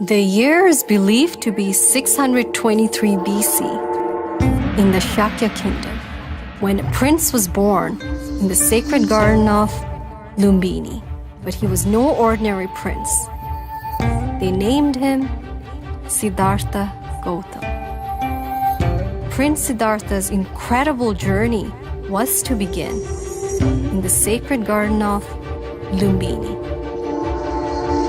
The year is believed to be 623 BC in the Shakya kingdom, when a prince was born in the sacred garden of Lumbini. But he was no ordinary prince. They named him Siddhartha Gautam. Prince Siddhartha's incredible journey was to begin in the sacred garden of Lumbini.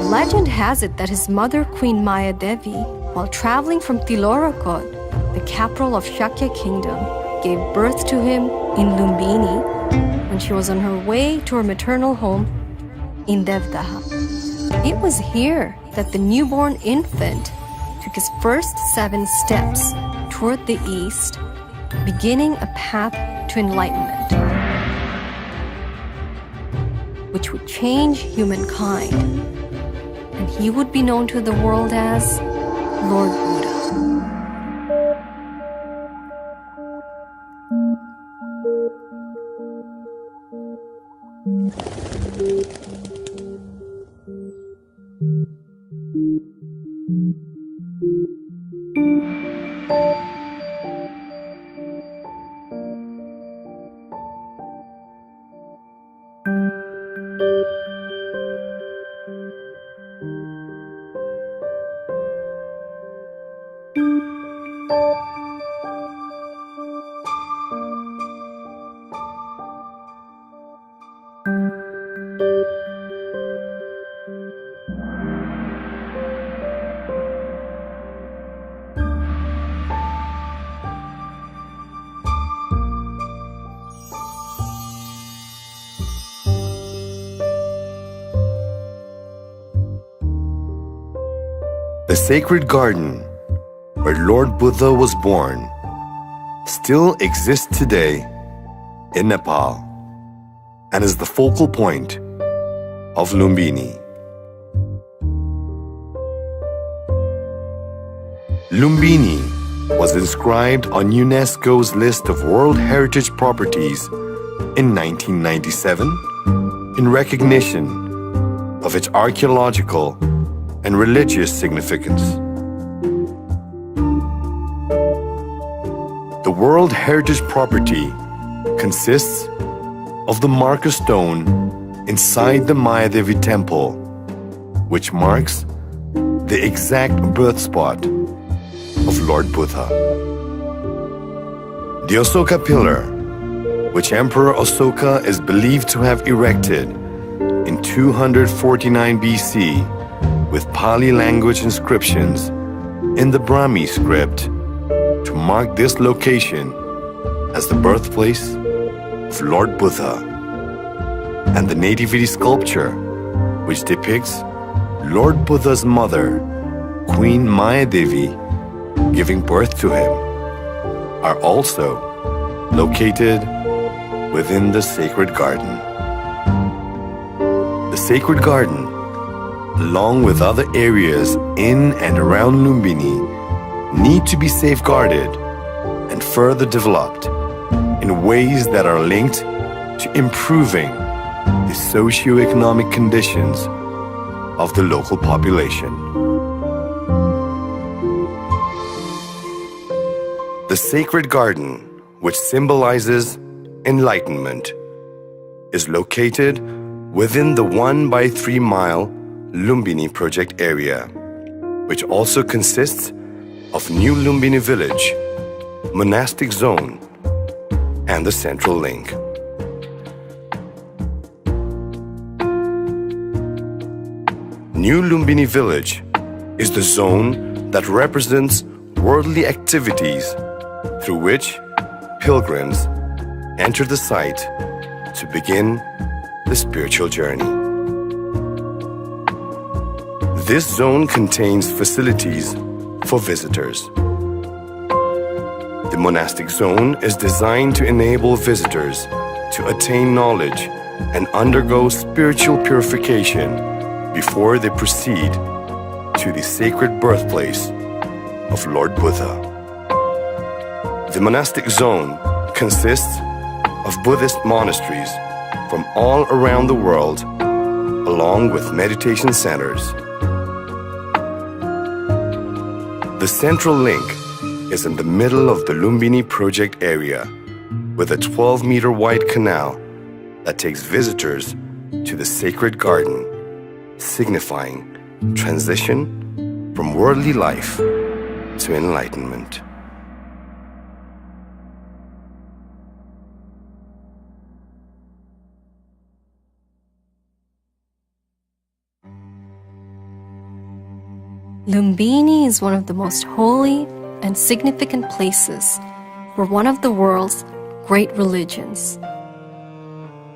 Legend has it that his mother, Queen Maya Devi, while traveling from Tilorakot, the capital of Shakya kingdom, gave birth to him in Lumbini when she was on her way to her maternal home in Devdaha. It was here that the newborn infant took his first 7 steps toward the east, beginning a path to enlightenment, which would change humankind, and he would be known to the world as Lord Buddha. The sacred garden where Lord Buddha was born still exists today in Nepal and is the focal point of Lumbini. Lumbini was inscribed on UNESCO's list of World Heritage Properties in 1997 in recognition of its archaeological and religious significance. The World Heritage Property consists of the marker stone inside the Mayadevi temple, which marks the exact birth spot of Lord Buddha. The Asoka pillar, which Emperor Asoka is believed to have erected in 249 BC, with Pali language inscriptions in the Brahmi script to mark this location as the birthplace of Lord Buddha, and the nativity sculpture which depicts Lord Buddha's mother, Queen Mayadevi, giving birth to him, are also located within the sacred garden. The sacred garden, along with other areas in and around Lumbini, need to be safeguarded and further developed in ways that are linked to improving the socio-economic conditions of the local population. The sacred garden, which symbolizes enlightenment, is located within the 1 by 3 mile Lumbini project area, which also consists of New Lumbini village, monastic zone, and the central link. New Lumbini village is the zone that represents worldly activities through which pilgrims enter the site to begin the spiritual journey. This zone contains facilities for visitors. The monastic zone is designed to enable visitors to attain knowledge and undergo spiritual purification before they proceed to the sacred birthplace of Lord Buddha. The monastic zone consists of Buddhist monasteries from all around the world, along with meditation centers. The central link is in the middle of the Lumbini project area, with a 12-meter wide canal that takes visitors to the sacred garden, signifying transition from worldly life to enlightenment. Lumbini is one of the most holy and significant places for one of the world's great religions.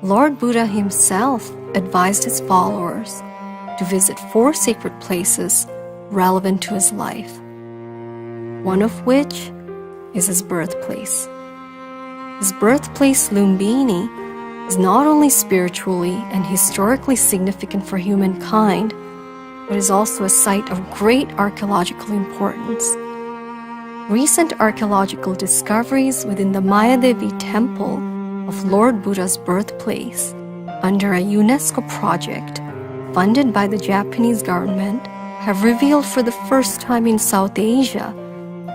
Lord Buddha himself advised his followers to visit 4 sacred places relevant to his life, one of which is his birthplace. His birthplace, Lumbini, is not only spiritually and historically significant for humankind, but is also a site of great archaeological importance. Recent archaeological discoveries within the Mayadevi temple of Lord Buddha's birthplace under a UNESCO project funded by the Japanese government have revealed for the first time in South Asia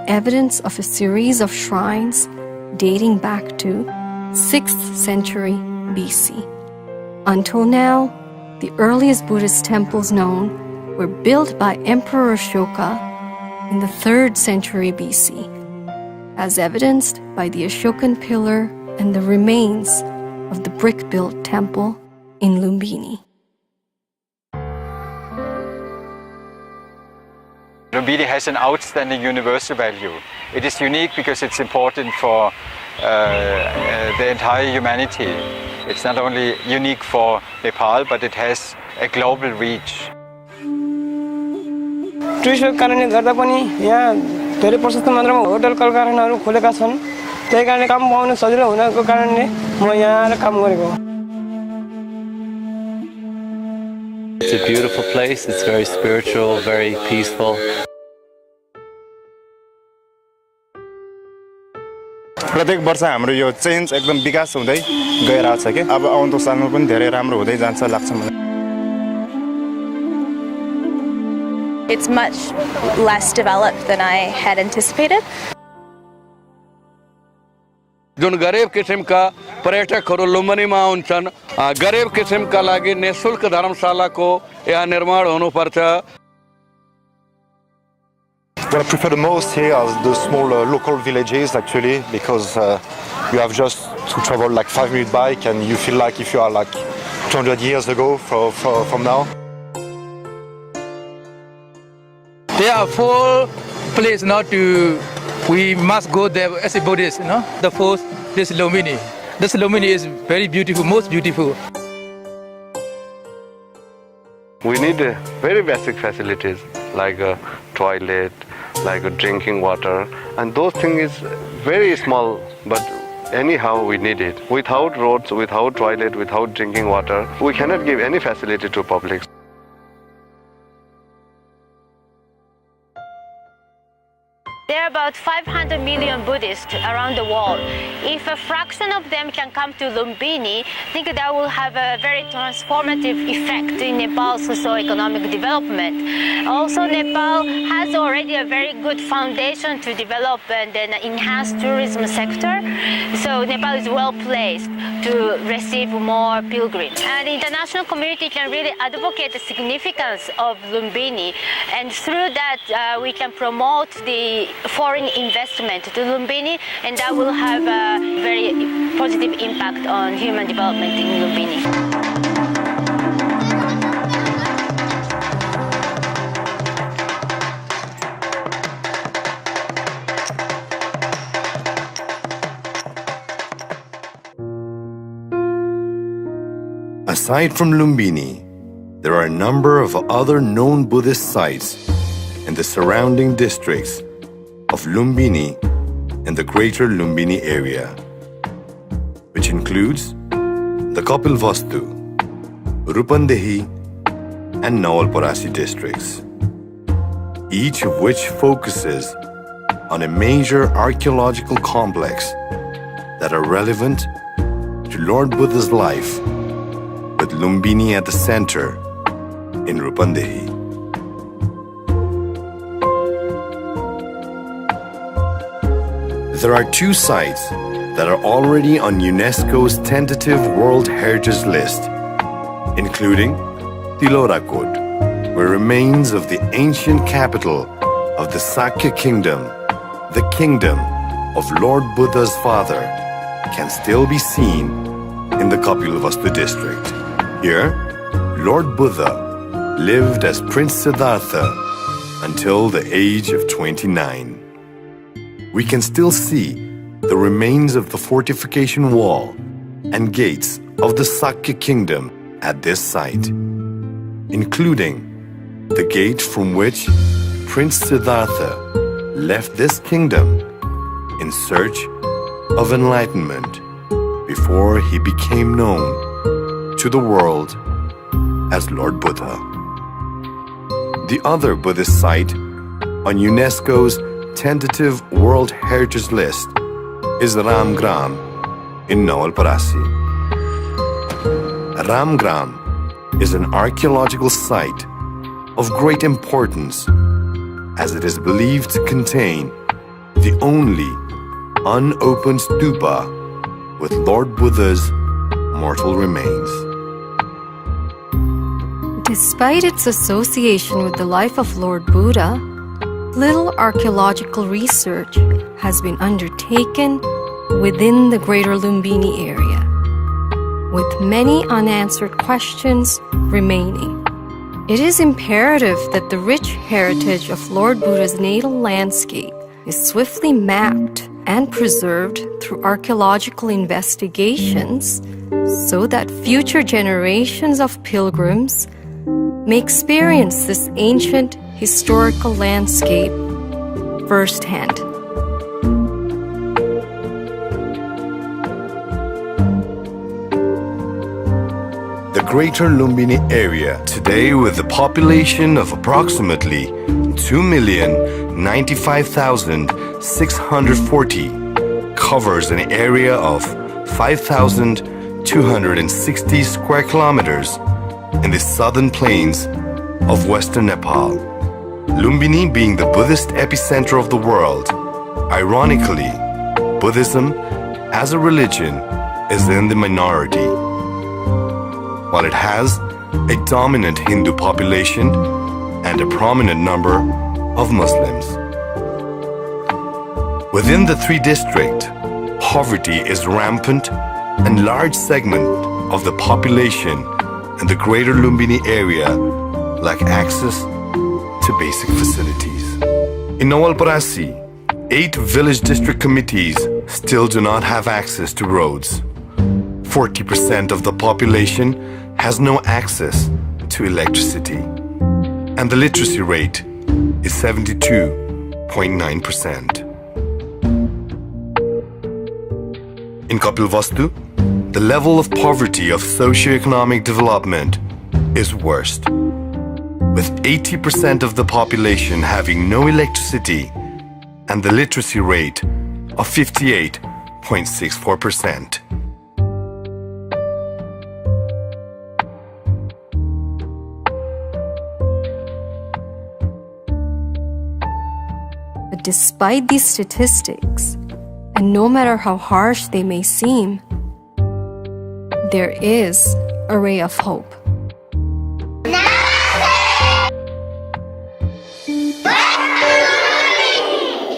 evidence of a series of shrines dating back to 6th century BC. Until now, the earliest Buddhist temples known were built by Emperor Ashoka in the 3rd century BC, as evidenced by the Ashokan pillar and the remains of the brick-built temple in Lumbini. Lumbini has an outstanding universal value. It is unique because it's important for the entire humanity. It's not only unique for Nepal, but it has a global reach. टुरिस्टको कारणले गर्दा पनि यहाँ धेरै प्रशस्त मात्रामा hotel कलकारखानाहरू खोलेका छन्। त्यही कारणले काम पाउन सजिलो हुनको कारणले म यहाँ आएर काम गरेको। It's a beautiful place. It's very spiritual, very peaceful. प्रत्येक वर्ष हाम्रो यो चेन्ज एकदम विकास हुँदै गइरहेछ के अब आउँदो सालमा पनि धेरै राम्रो हुँदै जान्छ लाग्छ मलाई। It's much less developed than I had anticipated. जुन गरिब किसिमका पर्यटकहरू लुम्बिनीमा आउँछन् गरिब किसिमका लागि निःशुल्क धर्मशालाको यहाँ निर्माण हुनुपर्छ। What I prefer the most here are the small local villages actually, because you have just to travel like 5-minute bike and you feel like if you are like 200 years ago from now. There are 4 places not to, we must go there as a Buddhist, you know. The first is Lumbini. This Lumbini is very beautiful, most beautiful. We need very basic facilities like a toilet, like a drinking water, and those things is very small, but anyhow we need it. Without roads, without toilet, without drinking water, we cannot give any facility to public. There are about 500 million Buddhists around the world. If a fraction of them can come to Lumbini, I think that will have a very transformative effect in Nepal's socio-economic development. Also, Nepal has already a very good foundation to develop and enhance tourism sector. So Nepal is well placed to receive more pilgrims. And the international community can really advocate the significance of Lumbini, and through that we can promote the foreign investment to Lumbini, and that will have a very positive impact on human development in Lumbini. Aside from Lumbini, there are a number of other known Buddhist sites in the surrounding districts of Lumbini and the greater Lumbini area, which includes the Kapilvastu, Rupandehi, and Nawalparasi districts, each of which focuses on a major archaeological complex that are relevant to Lord Buddha's life, with Lumbini at the center in Rupandehi. There are two sites that are already on UNESCO's tentative World Heritage List, including Tilorakot, where remains of the ancient capital of the Sakya Kingdom, the kingdom of Lord Buddha's father, can still be seen in the Kapilavastu district. Here, Lord Buddha lived as Prince Siddhartha until the age of 29. We can still see the remains of the fortification wall and gates of the Sakya Kingdom at this site, including the gate from which Prince Siddhartha left this kingdom in search of enlightenment before he became known to the world as Lord Buddha. The other Buddhist site on UNESCO's tentative World Heritage List is Ramgram in Nawalparasi. Ramgram is an archaeological site of great importance as it is believed to contain the only unopened stupa with Lord Buddha's mortal remains. Despite its association with the life of Lord Buddha, little archaeological research has been undertaken within the greater Lumbini area, with many unanswered questions remaining. It is imperative that the rich heritage of Lord Buddha's natal landscape is swiftly mapped and preserved through archaeological investigations so that future generations of pilgrims may experience this ancient historical landscape firsthand. The Greater Lumbini area, today with a population of approximately 2,095,640, covers an area of 5,260 square kilometers in the southern plains of western Nepal. Lumbini being the Buddhist epicenter of the world, ironically, Buddhism as a religion is in the minority. While it has a dominant Hindu population and a prominent number of Muslims. Within the three districts, poverty is rampant and large segment of the population in the greater Lumbini area lack access to basic facilities. In Nawalparasi, 8 village district committees still do not have access to roads. 40% of the population has no access to electricity, and the literacy rate is 72.9%. In Kapilavastu, the level of poverty of socioeconomic development is worst, with 80% of the population having no electricity and the literacy rate of 58.64%. But despite these statistics, and no matter how harsh they may seem, there is a ray of hope.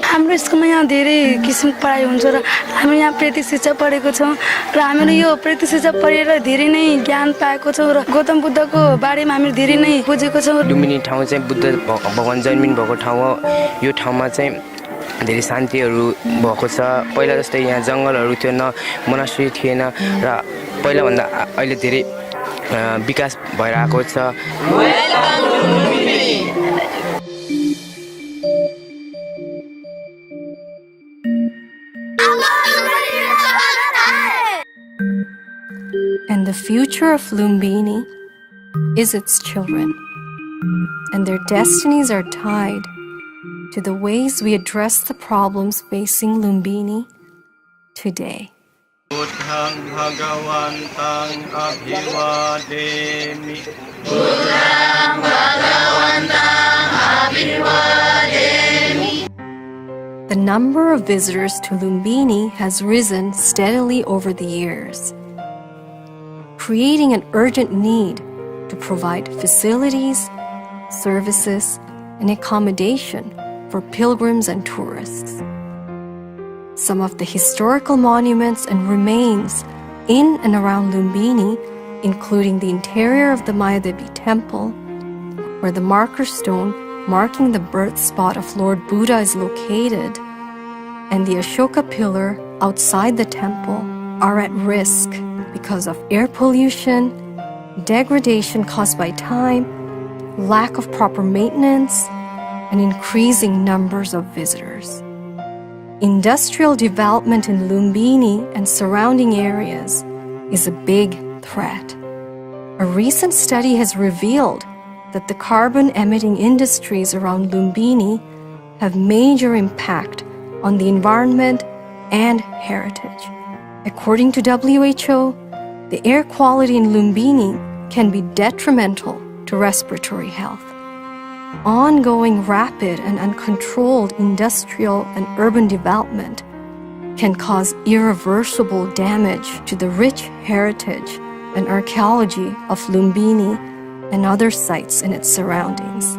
हाम्रो स्कुलमा यहाँ धेरै किसिमको पढाइ हुन्छ र हामी यहाँ प्रेती शिक्षा पढेको छौँ र हामीले यो प्रेती शिक्षा पढेर धेरै नै ज्ञान पाएको छौँ र गौतम बुद्धको बारेमा हामी धेरै नै बुझेको छौँ। लुम्बिनी ठाउँ चाहिँ बुद्ध भगवान जन्मिनु भएको ठाउँ हो। यो ठाउँमा चाहिँ धेरै शान्तिहरू भएको छ। पहिला जस्तै यहाँ जङ्गलहरू थियो, न मोनास्ट्री थिएन र पहिलाभन्दा अहिले धेरै विकास भएर आएको छ। And the future of Lumbini is its children, and their destinies are tied to the ways we address the problems facing Lumbini today. Buddhang Bhagavantang Abhivademi. Buddhang Bhagavantang Abhivademi. The number of visitors to Lumbini has risen steadily over the years, creating an urgent need to provide facilities, services, and accommodation for pilgrims and tourists. Some of the historical monuments and remains in and around Lumbini, including the interior of the Mayadevi temple, where the marker stone marking the birth spot of Lord Buddha is located, and the Ashoka pillar outside the temple are at risk because of air pollution, degradation caused by time, lack of proper maintenance, and increasing numbers of visitors. Industrial development in Lumbini and surrounding areas is a big threat. A recent study has revealed that the carbon-emitting industries around Lumbini have major impact on the environment and heritage. According to WHO, the air quality in Lumbini can be detrimental to respiratory health. Ongoing rapid and uncontrolled industrial and urban development can cause irreversible damage to the rich heritage and archaeology of Lumbini and other sites in its surroundings,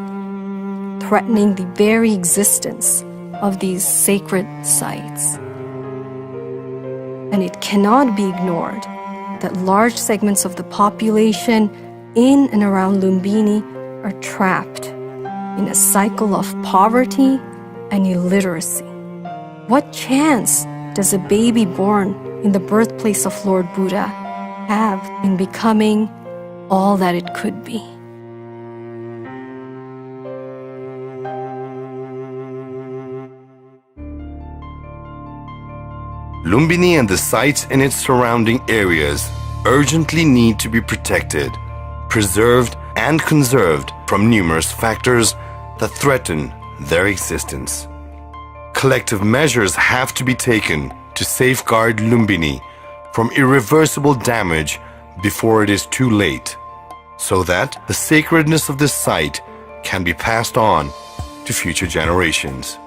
threatening the very existence of these sacred sites. And it cannot be ignored that large segments of the population in and around Lumbini are trapped in a cycle of poverty and illiteracy. What chance does a baby born in the birthplace of Lord Buddha have in becoming all that it could be? Lumbini and the sites in its surrounding areas urgently need to be protected, preserved, and conserved from numerous factors that threaten their existence. Collective measures have to be taken to safeguard Lumbini from irreversible damage before it is too late, so that the sacredness of this site can be passed on to future generations.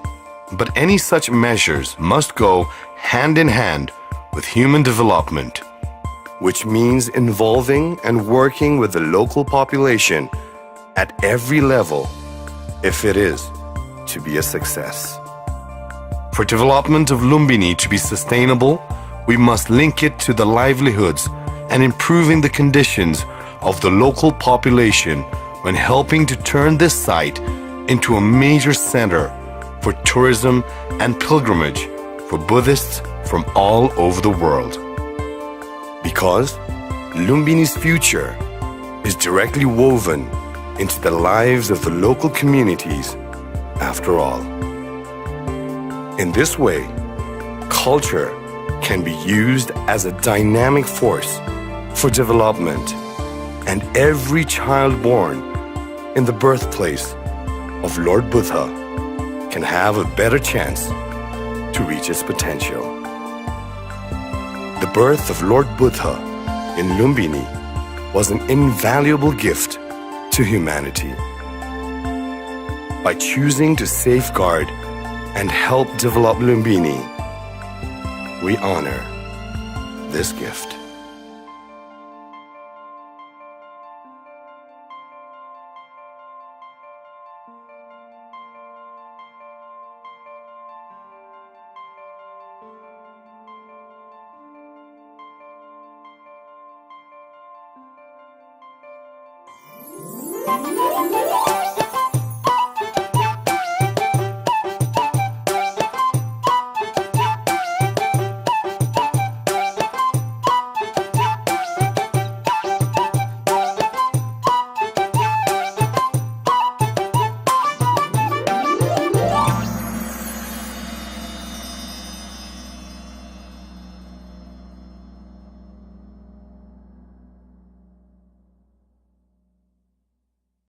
But any such measures must go hand in hand with human development, which means involving and working with the local population at every level if it is to be a success. For development of Lumbini to be sustainable, we must link it to the livelihoods and improving the conditions of the local population when helping to turn this site into a major center for tourism and pilgrimage for Buddhists from all over the world. Because Lumbini's future is directly woven into the lives of the local communities after all. In this way, culture can be used as a dynamic force for development, and every child born in the birthplace of Lord Buddha can have a better chance to reach its potential. The birth of Lord Buddha in Lumbini was an invaluable gift to humanity. By choosing to safeguard and help develop Lumbini, we honor this gift.